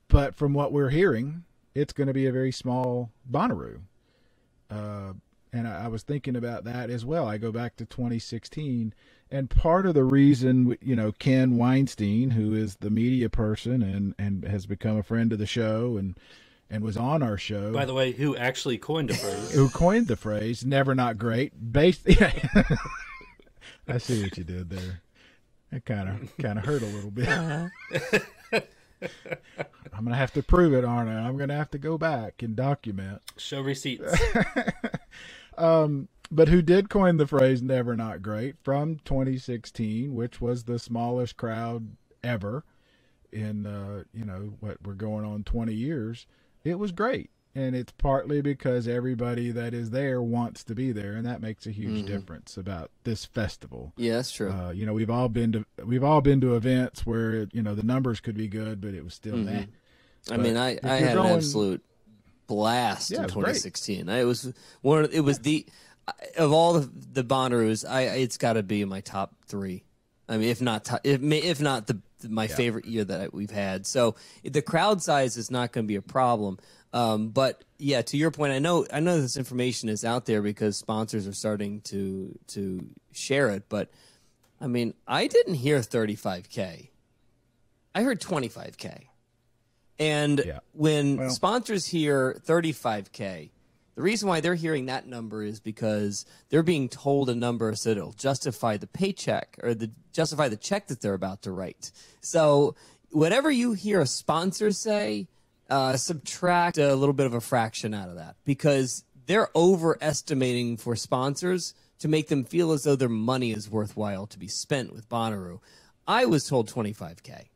But from what we're hearing, it's going to be a very small Bonnaroo. And I was thinking about that as well. I go back to 2016, and part of the reason, Ken Weinstein, who is the media person and has become a friend of the show and was on our show. By the way, who actually coined the phrase? Who coined the phrase, never not great. I see what you did there. It kind of hurt a little bit. I'm going to have to prove it, aren't I? I'm going to have to go back and document. Show receipts. But who did coin the phrase never not great from 2016, which was the smallest crowd ever in, what we're going on 20 years. It was great. And it's partly because everybody that is there wants to be there, and that makes a huge difference about this festival. Yeah, that's true. We've all been to events where the numbers could be good, but it was still meh. I mean, I had an absolute blast in 2016. It was of all the Bonnaroos, it's got to be in my top 3. I mean, if not my favorite year that we've had. So the crowd size is not going to be a problem. But yeah, to your point, I know this information is out there because sponsors are starting to share it. But I mean, I didn't hear 35K. I heard 25K. And when sponsors hear 35K, the reason why they're hearing that number is because they're being told a number so it'll justify the paycheck or justify the check that they're about to write. So whatever you hear a sponsor say, subtract a little bit of a fraction out of that because they're overestimating for sponsors to make them feel as though their money is worthwhile to be spent with Bonnaroo. I was told 25K.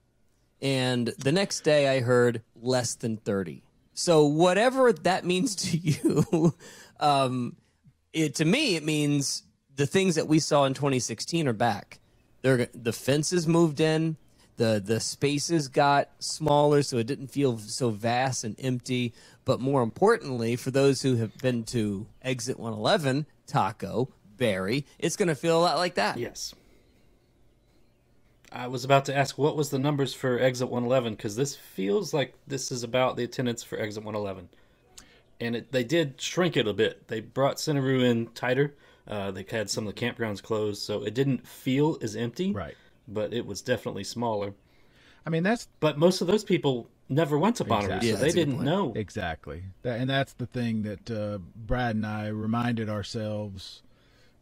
And the next day I heard less than 30. So whatever that means to you, to me, it means the things that we saw in 2016 are back. The fences moved in. The spaces got smaller, so it didn't feel so vast and empty. But more importantly, for those who have been to Exit 111, Taco, Barry, it's going to feel a lot like that. Yes. I was about to ask, what was the numbers for Exit 111? Because this feels like this is about the attendance for Exit 111. And they did shrink it a bit. They brought Bonnaroo in tighter. They had some of the campgrounds closed, so it didn't feel as empty. Right. But it was definitely smaller. I mean, But most of those people never went to Bonnaroo, so they didn't know. Exactly. And that's the thing that Brad and I reminded ourselves,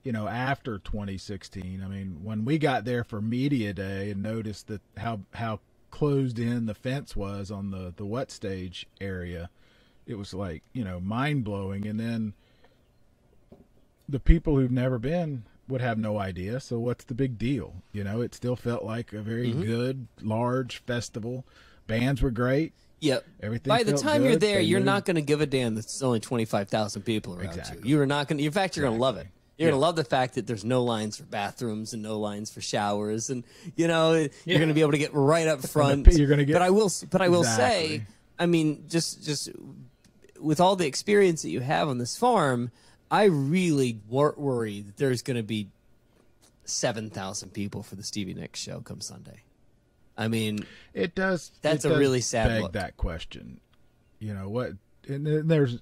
after 2016. I mean, when we got there for Media Day and noticed that how closed in the fence was on the wet stage area, it was like, mind-blowing. And then the people who've never been would have no idea. So what's the big deal? It still felt like a very good, large festival. Bands were great. Yep. Everything. By the time good. you're there, you're not going to give a damn that it's only 25,000 people around you. You are not going to. In fact, you're going to love it. You're going to love the fact that there's no lines for bathrooms and no lines for showers, and you're going to be able to get right up front. You're going to get. But I will say, I mean, just with all the experience that you have on this farm, I really worry that there's going to be 7,000 people for the Stevie Nicks show come Sunday. I mean, it does. That's a really sad beg look. That question. What? And there's,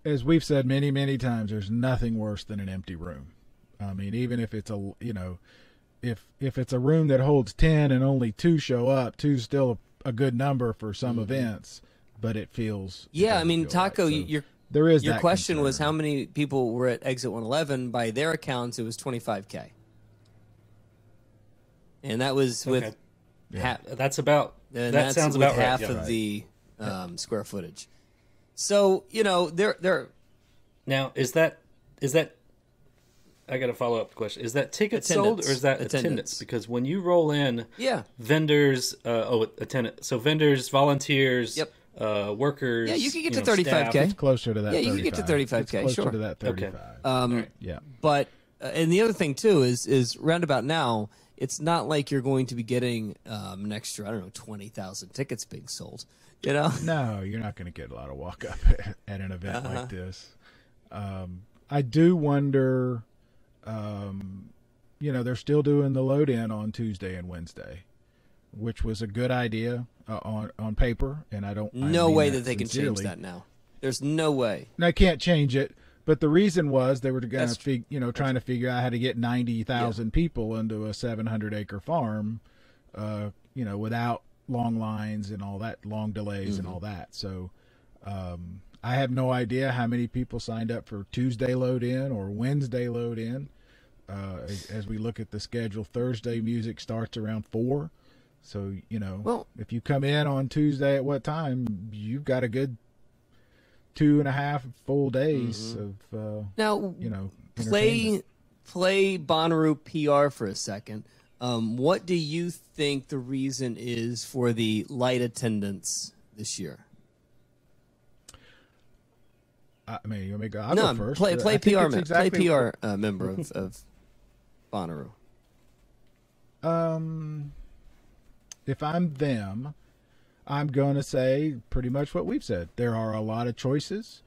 as we've said many, many times, there's nothing worse than an empty room. I mean, even if it's if it's a room that holds 10 and only 2 show up, 2's still a good number for some events, but it feels. Yeah, I mean, Taco, right. So there is your question concern. was how many people were at Exit 111. By their accounts, it was 25K, and that was with that's about. That sounds about right. Half of the square footage. So they're now is that I got a follow up question. Is that tickets sold or is that attendance? Because when you roll in, vendors, attendance. So vendors, volunteers, workers. Yeah, you can get to 35K. It's closer to that. Yeah, you can get to 35K. It's closer sure. to that 35. Okay. Right. Yeah. But and the other thing too is roundabout now, it's not like you're going to be getting an extra 20,000 tickets being sold. No, you're not going to get a lot of walk up at an event like this. I do wonder. They're still doing the load in on Tuesday and Wednesday, which was a good idea. on paper, and I don't. No I way mean that they can change sincerely. that now. There's no way. And I can't change it. But the reason was they were going That's to, trying to figure out how to get 90,000 people into a 700-acre farm, without long lines and all that, long delays and all that. So I have no idea how many people signed up for Tuesday load in or Wednesday load in. As we look at the schedule, Thursday music starts around 4. So, if you come in on Tuesday at what time, you've got a good 2.5 full days of now entertainment. play Bonnaroo PR for a second. What do you think the reason is for the light attendance this year? I mean, you want me to go? I'll go first. Play PR member of Bonnaroo. If I'm them, I'm going to say pretty much what we've said. There are a lot of choices.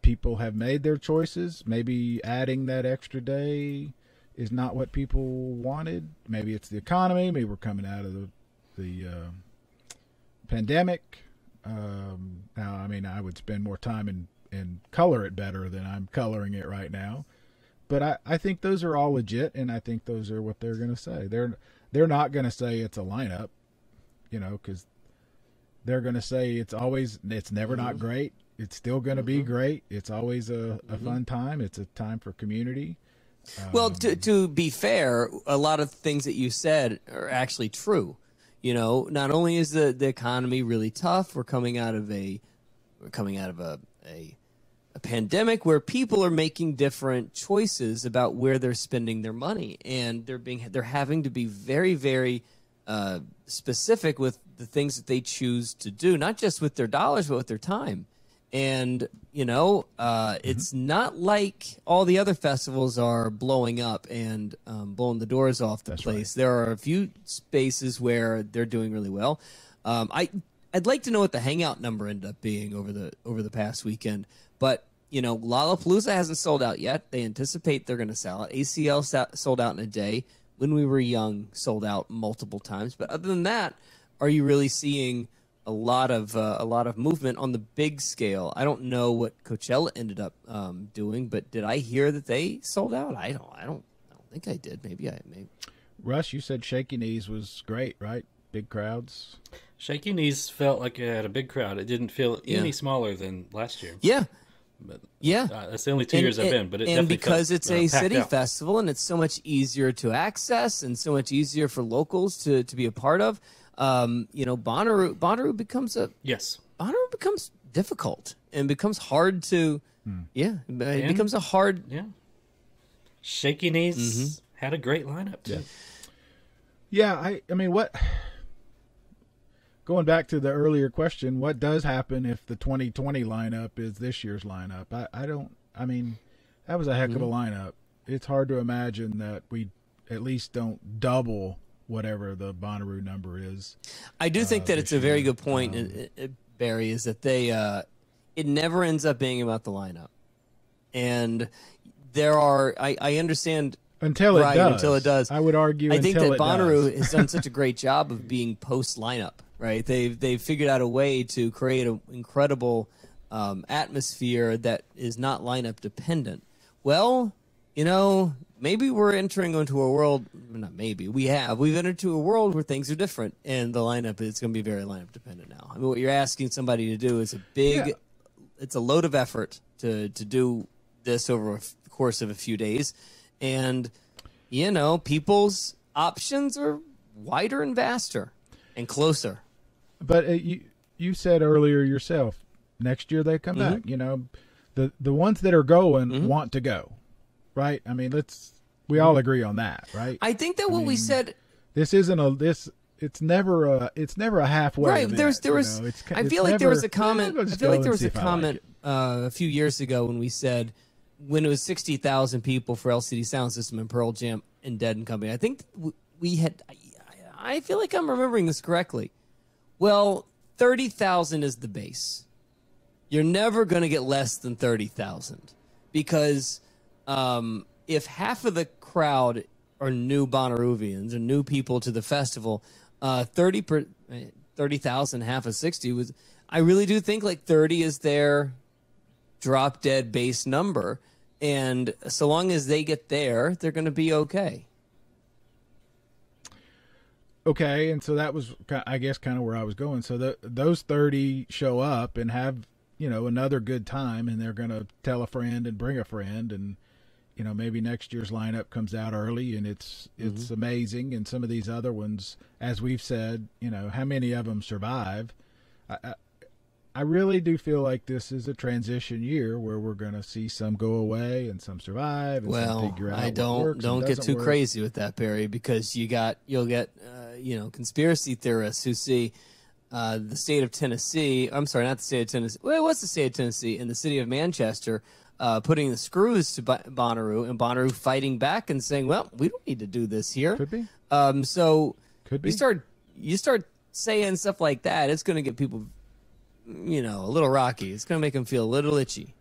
People have made their choices. Maybe adding that extra day is not what people wanted. Maybe it's the economy. Maybe we're coming out of the pandemic. Now, I mean, I would spend more time and color it better than I'm coloring it right now. But I think those are all legit, and I think those are what they're going to say. They're not going to say it's a lineup. Because they're going to say it's never not great. It's still going to be great. It's always a fun time. It's a time for community. Well, to be fair, a lot of things that you said are actually true. Not only is the economy really tough, we're coming out of a pandemic where people are making different choices about where they're spending their money, and they're having to be very, very specific with the things that they choose to do, not just with their dollars, but with their time. And, it's not like all the other festivals are blowing up and blowing the doors off the place. Right. There are a few spaces where they're doing really well. I'd like to know what the hangout number ended up being over the past weekend. But, Lollapalooza hasn't sold out yet. They anticipate they're going to sell it. ACL sold out in a day. When We Were Young sold out multiple times. But other than that, are you really seeing a lot of movement on the big scale? I don't know what Coachella ended up doing, but did I hear that they sold out? I don't think I did. Maybe. Russ, you said Shaky Knees was great, right? Big crowds. Shaky Knees felt like it had a big crowd. It didn't feel any smaller than last year. Yeah. But, yeah, that's the only 2 years I've been. But because it's a city out. festival and it's so much easier to access and so much easier for locals to be a part of. Bonnaroo becomes Bonnaroo becomes difficult and becomes hard to. It becomes a hard. Yeah, Shaky Knees had a great lineup too. Yeah, I mean what. Going back to the earlier question, what does happen if the 2020 lineup is this year's lineup? I mean, that was a heck of a lineup. It's hard to imagine that we at least don't double whatever the Bonnaroo number is. I do think that it's a very good point, Barry, is that it never ends up being about the lineup. And there are, I understand. Until it does. I would argue I think that Bonnaroo has done such a great job of being post-lineup. Right, they've figured out a way to create an incredible atmosphere that is not lineup dependent. Well, maybe we're entering into a world. Not maybe we've entered into a world where things are different, and the lineup is going to be very lineup dependent now. I mean, what you're asking somebody to do is it's a load of effort to do this over the course of a few days, and people's options are wider and vaster and closer. But you said earlier yourself, next year they come back. The ones that are going want to go, right? I mean, we all agree on that, right? I think that we said. This isn't It's never a halfway. Right. Event, there was. I feel like there was a comment. I feel like there was a comment a few years ago when we said when it was 60,000 people for LCD Sound System and Pearl Jam and Dead and Company. I think we had. I feel like I'm remembering this correctly. Well, 30,000 is the base. You're never going to get less than 30,000 because if half of the crowd are new Bonnaroovians or new people to the festival, 30,000, half of 60 was. I really do think like 30 is their drop dead base number, and so long as they get there, they're going to be okay. Okay, and so that was, I guess, kind of where I was going. So those 30 show up and have, another good time, and they're going to tell a friend and bring a friend, and maybe next year's lineup comes out early and it's amazing. And some of these other ones, as we've said, how many of them survive? I really do feel like this is a transition year where we're going to see some go away and some survive and some figure out don't get too crazy with that, Barry, because you'll get conspiracy theorists who see the state of Tennessee. I'm sorry, not the state of Tennessee. Well, what's the state of Tennessee? In the city of Manchester, putting the screws to Bonnaroo, and Bonnaroo fighting back and saying, "Well, we don't need to do this here." Could be. So could be. You start saying stuff like that, it's going to get people, a little rocky. It's going to make them feel a little itchy.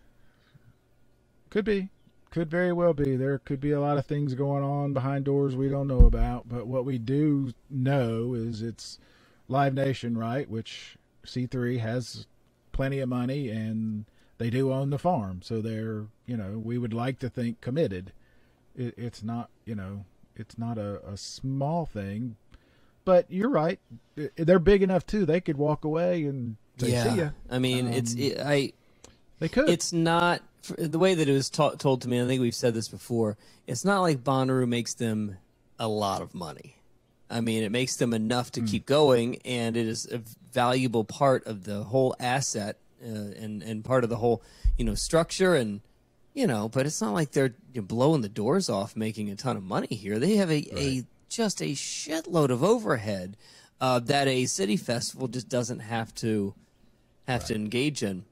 Could be. Could very well be. There could be a lot of things going on behind doors we don't know about. But what we do know is it's Live Nation, right? Which C3 has plenty of money, and they do own the farm. So they're, we would like to think committed. It's not, it's not a small thing. But you're right. They're big enough, too. They could walk away and say, see ya. I mean, they could. It's not the way that it was told to me. I think we've said this before. It's not like Bonnaroo makes them a lot of money. I mean, it makes them enough to keep going, and it is a valuable part of the whole asset and part of the whole, structure. And but it's not like they're blowing the doors off, making a ton of money here. They have just a shitload of overhead that a city festival just doesn't have to engage in.